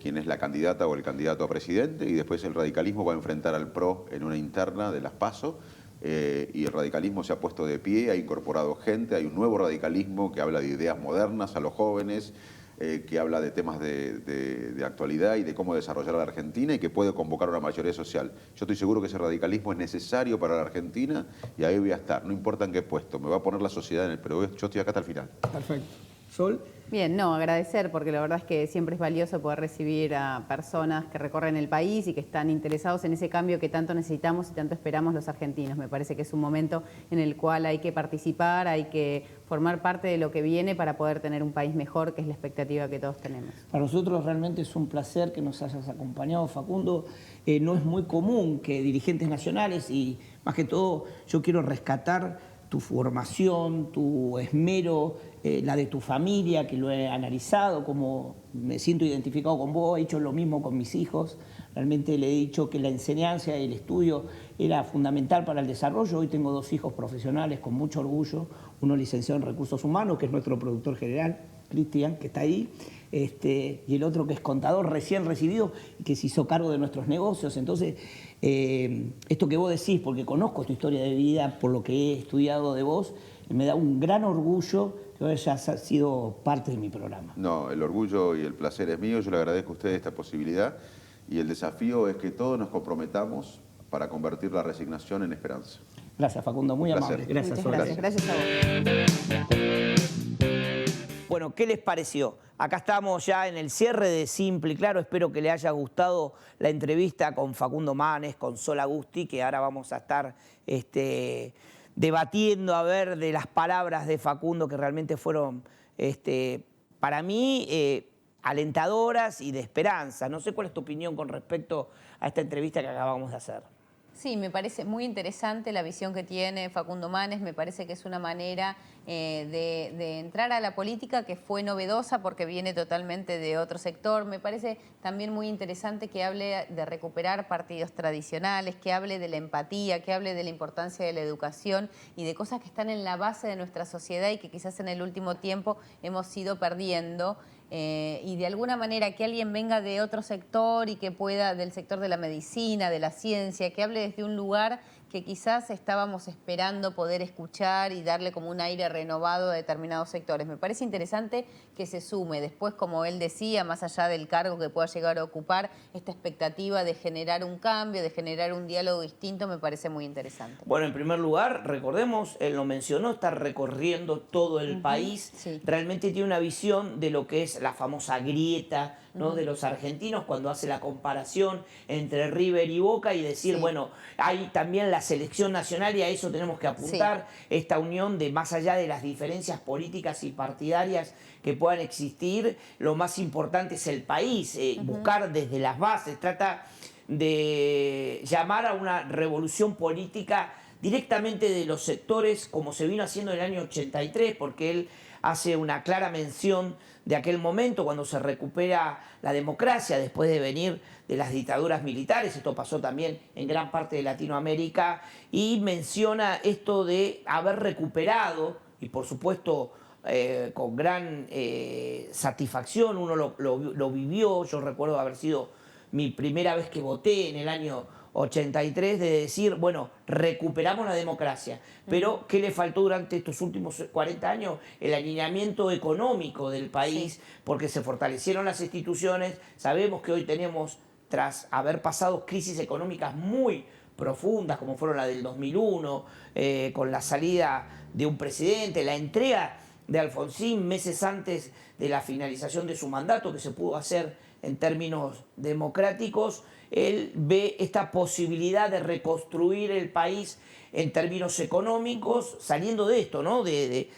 quién es la candidata o el candidato a presidente, y después el radicalismo va a enfrentar al PRO en una interna de las PASO. Y el radicalismo se ha puesto de pie, ha incorporado gente, hay un nuevo radicalismo que habla de ideas modernas a los jóvenes, que habla de temas de actualidad y de cómo desarrollar a la Argentina y que puede convocar una mayoría social. Yo estoy seguro que ese radicalismo es necesario para la Argentina y ahí voy a estar, no importa en qué puesto, me va a poner la sociedad en el, pero yo estoy acá hasta el final. Perfecto. Sol. Bien, no, agradecer, porque la verdad es que siempre es valioso poder recibir a personas que recorren el país y que están interesados en ese cambio que tanto necesitamos y tanto esperamos los argentinos. Me parece que es un momento en el cual hay que participar, hay que formar parte de lo que viene para poder tener un país mejor, que es la expectativa que todos tenemos. Para nosotros realmente es un placer que nos hayas acompañado, Facundo. No es muy común que dirigentes nacionales, y más que todo yo quiero rescatar tu formación, tu esmero, la de tu familia, que lo he analizado, como me siento identificado con vos, he hecho lo mismo con mis hijos. Realmente le he dicho que la enseñanza y el estudio era fundamental para el desarrollo. Hoy tengo 2 hijos profesionales con mucho orgullo, uno licenciado en Recursos Humanos, que es nuestro productor general, Cristian, que está ahí, y el otro que es contador recién recibido y que se hizo cargo de nuestros negocios. Entonces, esto que vos decís, porque conozco tu historia de vida, por lo que he estudiado de vos, me da un gran orgullo que hayas sido parte de mi programa. No, el orgullo y el placer es mío, yo le agradezco a ustedes esta posibilidad y el desafío es que todos nos comprometamos para convertir la resignación en esperanza. Gracias, Facundo, muy amable. Gracias, Sol. Gracias a vos. Bueno, ¿qué les pareció? Acá estamos ya en el cierre de Simple y Claro. Espero que les haya gustado la entrevista con Facundo Manes, con Sol Agusti, que ahora vamos a estar debatiendo a ver de las palabras de Facundo, que realmente fueron, para mí, alentadoras y de esperanza. No sé cuál es tu opinión con respecto a esta entrevista que acabamos de hacer. Sí, me parece muy interesante la visión que tiene Facundo Manes, me parece que es una manera de entrar a la política que fue novedosa porque viene totalmente de otro sector. Me parece también muy interesante que hable de recuperar partidos tradicionales, que hable de la empatía, que hable de la importancia de la educación y de cosas que están en la base de nuestra sociedad y que quizás en el último tiempo hemos ido perdiendo. Y de alguna manera que alguien venga de otro sector y que pueda, del sector de la medicina, de la ciencia, que hable desde un lugar que quizás estábamos esperando poder escuchar y darle como un aire renovado a determinados sectores. Me parece interesante que se sume después, como él decía, más allá del cargo que pueda llegar a ocupar, esta expectativa de generar un cambio, de generar un diálogo distinto, me parece muy interesante. Bueno, en primer lugar, recordemos, él lo mencionó, está recorriendo todo el país. Sí. Realmente tiene una visión de lo que es la famosa grieta, ¿no? De los argentinos, cuando hace la comparación entre River y Boca y decir, Sí. bueno, hay también la selección nacional y a eso tenemos que apuntar, esta unión de más allá de las diferencias políticas y partidarias que puedan existir, lo más importante es el país, buscar desde las bases, trata de llamar a una revolución política directamente de los sectores, como se vino haciendo en el año 83, porque él hace una clara mención de aquel momento cuando se recupera la democracia después de venir de las dictaduras militares. Esto pasó también en gran parte de Latinoamérica, y menciona esto de haber recuperado, y por supuesto con gran satisfacción, uno lo vivió. Yo recuerdo haber sido mi primera vez que voté en el año 83, de decir, bueno, recuperamos la democracia, pero ¿qué le faltó durante estos últimos 40 años? El alineamiento económico del país, porque se fortalecieron las instituciones. Sabemos que hoy tenemos, tras haber pasado crisis económicas muy profundas, como fueron la del 2001, con la salida de un presidente, la entrega de Alfonsín meses antes de la finalización de su mandato, que se pudo hacer en términos democráticos, él ve esta posibilidad de reconstruir el país en términos económicos, saliendo de esto, ¿no? De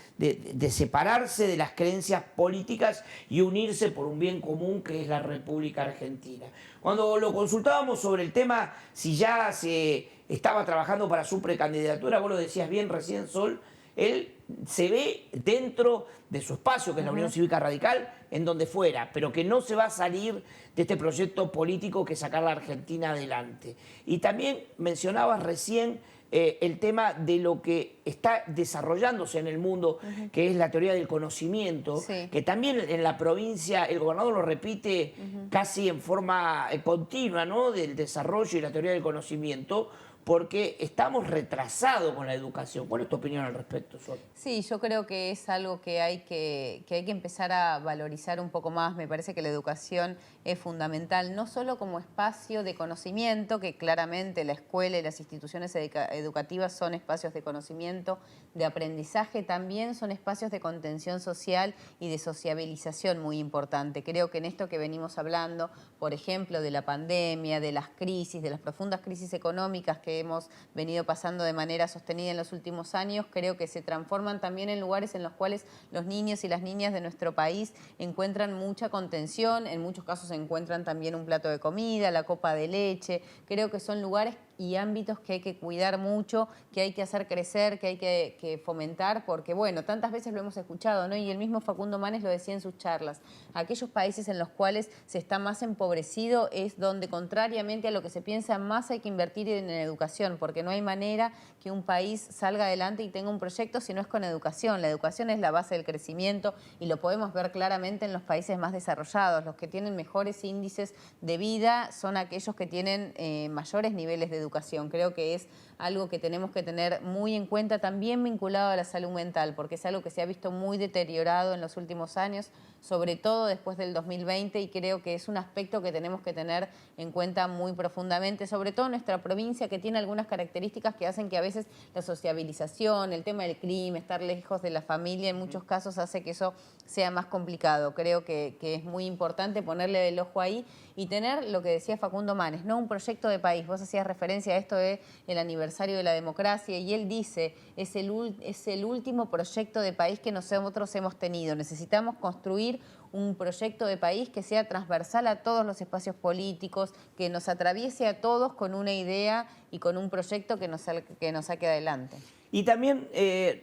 separarse de las creencias políticas y unirse por un bien común que es la República Argentina. Cuando lo consultábamos sobre el tema, si ya se estaba trabajando para su precandidatura, vos lo decías bien recién, Sol, él se ve dentro de su espacio, que es la Unión Cívica Radical, en donde fuera, pero que no se va a salir de este proyecto político que es sacar la Argentina adelante. Y también mencionabas recién el tema de lo que está desarrollándose en el mundo, que es la teoría del conocimiento, que también en la provincia el gobernador lo repite casi en forma continua, ¿no? Del desarrollo y la teoría del conocimiento, porque estamos retrasados con la educación. ¿Cuál es tu opinión al respecto, Sol? Sí, yo creo que es algo que hay que empezar a valorizar un poco más. Me parece que la educación es fundamental, no solo como espacio de conocimiento, que claramente la escuela y las instituciones educativas son espacios de conocimiento, de aprendizaje, también son espacios de contención social y de sociabilización muy importante. Creo que en esto que venimos hablando, por ejemplo, de la pandemia, de las crisis, de las profundas crisis económicas que hemos venido pasando de manera sostenida en los últimos años, creo que se transforman también en lugares en los cuales los niños y las niñas de nuestro país encuentran mucha contención, en muchos casos encuentran también un plato de comida, la copa de leche. Creo que son lugares y ámbitos que hay que cuidar mucho, que hay que hacer crecer, que hay que fomentar, porque bueno, tantas veces lo hemos escuchado, ¿no? Y el mismo Facundo Manes lo decía en sus charlas, aquellos países en los cuales se está más empobrecido es donde, contrariamente a lo que se piensa, más hay que invertir en educación, porque no hay manera que un país salga adelante y tenga un proyecto si no es con educación. La educación es la base del crecimiento y lo podemos ver claramente en los países más desarrollados. Los que tienen mejores índices de vida son aquellos que tienen mayores niveles de educación. Creo que es algo que tenemos que tener muy en cuenta, también vinculado a la salud mental, porque es algo que se ha visto muy deteriorado en los últimos años, sobre todo después del 2020, y creo que es un aspecto que tenemos que tener en cuenta muy profundamente, sobre todo en nuestra provincia, que tiene algunas características que hacen que a veces la sociabilización, el tema del crimen, estar lejos de la familia, en muchos casos hace que eso sea más complicado. Creo que es muy importante ponerle el ojo ahí y tener lo que decía Facundo Manes, ¿no? Un proyecto de país. Vos hacías referencia referencia a esto del aniversario de la democracia, y él dice, es el último proyecto de país que nosotros hemos tenido. Necesitamos construir un proyecto de país que sea transversal a todos los espacios políticos, que nos atraviese a todos con una idea y con un proyecto que nos saque adelante. Y también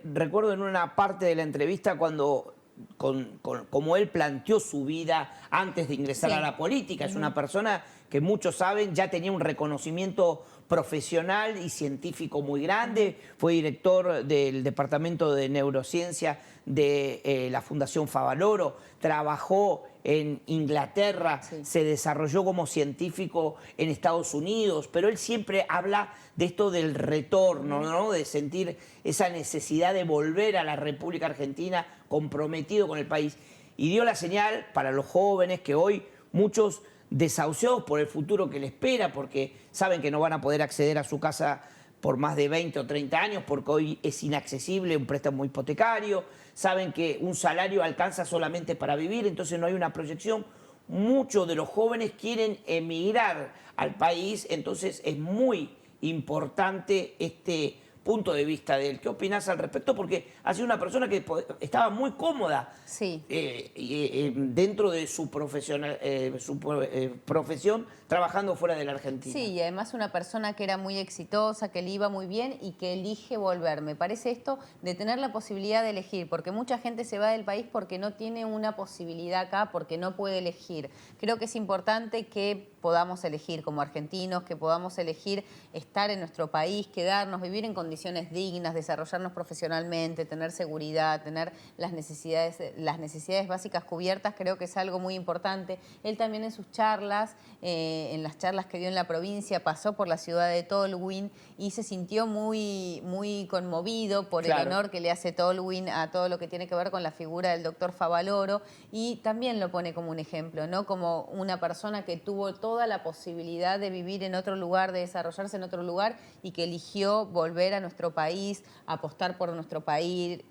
recuerdo en una parte de la entrevista cuando, como él planteó su vida antes de ingresar a la política. Es una persona que muchos saben ya tenía un reconocimiento profesional y científico muy grande. Fue director del Departamento de Neurociencia de la Fundación Favaloro. Trabajó en Inglaterra, se desarrolló como científico en Estados Unidos, pero él siempre habla de esto del retorno, ¿no? De sentir esa necesidad de volver a la República Argentina comprometido con el país. Y dio la señal para los jóvenes que hoy muchos desahuciados por el futuro que les espera, porque saben que no van a poder acceder a su casa por más de 20 o 30 años, porque hoy es inaccesible un préstamo hipotecario, saben que un salario alcanza solamente para vivir, entonces no hay una proyección. Muchos de los jóvenes quieren emigrar al país, entonces es muy importante este punto de vista de él. ¿Qué opinás al respecto? Porque ha sido una persona que estaba muy cómoda dentro de su profesión, trabajando fuera de la Argentina. Sí, y además una persona que era muy exitosa, que le iba muy bien y que elige volver. Me parece esto de tener la posibilidad de elegir, porque mucha gente se va del país porque no tiene una posibilidad acá, porque no puede elegir. Creo que es importante que podamos elegir como argentinos, que podamos elegir estar en nuestro país, quedarnos, vivir en condiciones dignas, desarrollarnos profesionalmente, tener seguridad, tener las necesidades básicas cubiertas. Creo que es algo muy importante. Él también en sus charlas, en las charlas que dio en la provincia, pasó por la ciudad de Tolwyn y se sintió muy, muy conmovido por el honor que le hace Tolwyn a todo lo que tiene que ver con la figura del doctor Favaloro, y también lo pone como un ejemplo, ¿no? Como una persona que tuvo toda la posibilidad de vivir en otro lugar, de desarrollarse en otro lugar, y que eligió volver a nuestro país, apostar por nuestro país,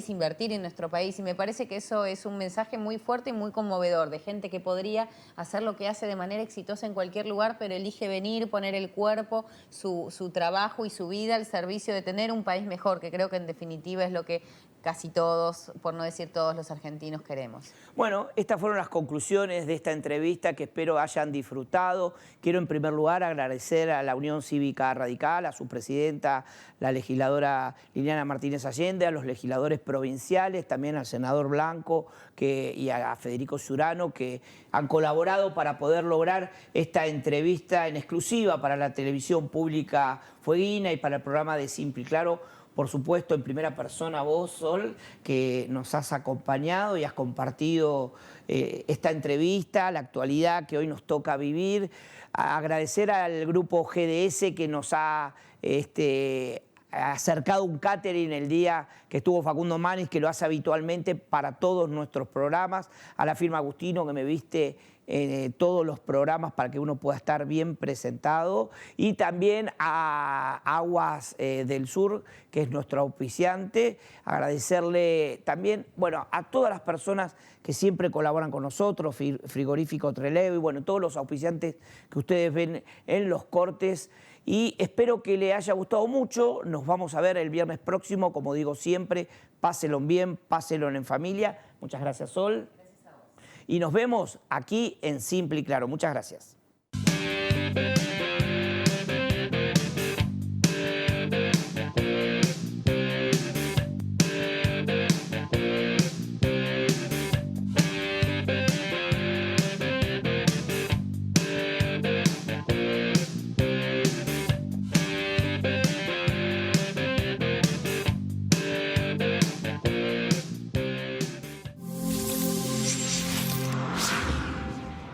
invertir en nuestro país. Y me parece que eso es un mensaje muy fuerte y muy conmovedor, de gente que podría hacer lo que hace de manera exitosa en cualquier lugar, pero elige venir, poner el cuerpo, su trabajo y su vida al servicio de tener un país mejor, que creo que en definitiva es lo que casi todos, por no decir todos, los argentinos queremos. Bueno, estas fueron las conclusiones de esta entrevista que espero hayan disfrutado. Quiero en primer lugar agradecer a la Unión Cívica Radical, a su presidenta, la legisladora Liliana Martínez Allende, a los legisladores provinciales, también al senador Blanco y a Federico Ciurano, que han colaborado para poder lograr esta entrevista en exclusiva para la televisión pública fueguina y para el programa de Simple y Claro. Por supuesto, en primera persona vos, Sol, que nos has acompañado y has compartido esta entrevista, la actualidad que hoy nos toca vivir. Agradecer al grupo GDS que nos ha acercado un catering el día que estuvo Facundo Manis, que lo hace habitualmente para todos nuestros programas. A la firma Agustino, que me viste todos los programas para que uno pueda estar bien presentado, y también a Aguas del Sur, que es nuestro auspiciante. Agradecerle también, bueno, a todas las personas que siempre colaboran con nosotros, Frigorífico Trelew y bueno, todos los auspiciantes que ustedes ven en los cortes. Y espero que les haya gustado mucho. Nos vamos a ver el viernes próximo, como digo siempre, pásenlo bien, pásenlo en familia. Muchas gracias, Sol. Y nos vemos aquí en Simple y Claro. Muchas gracias.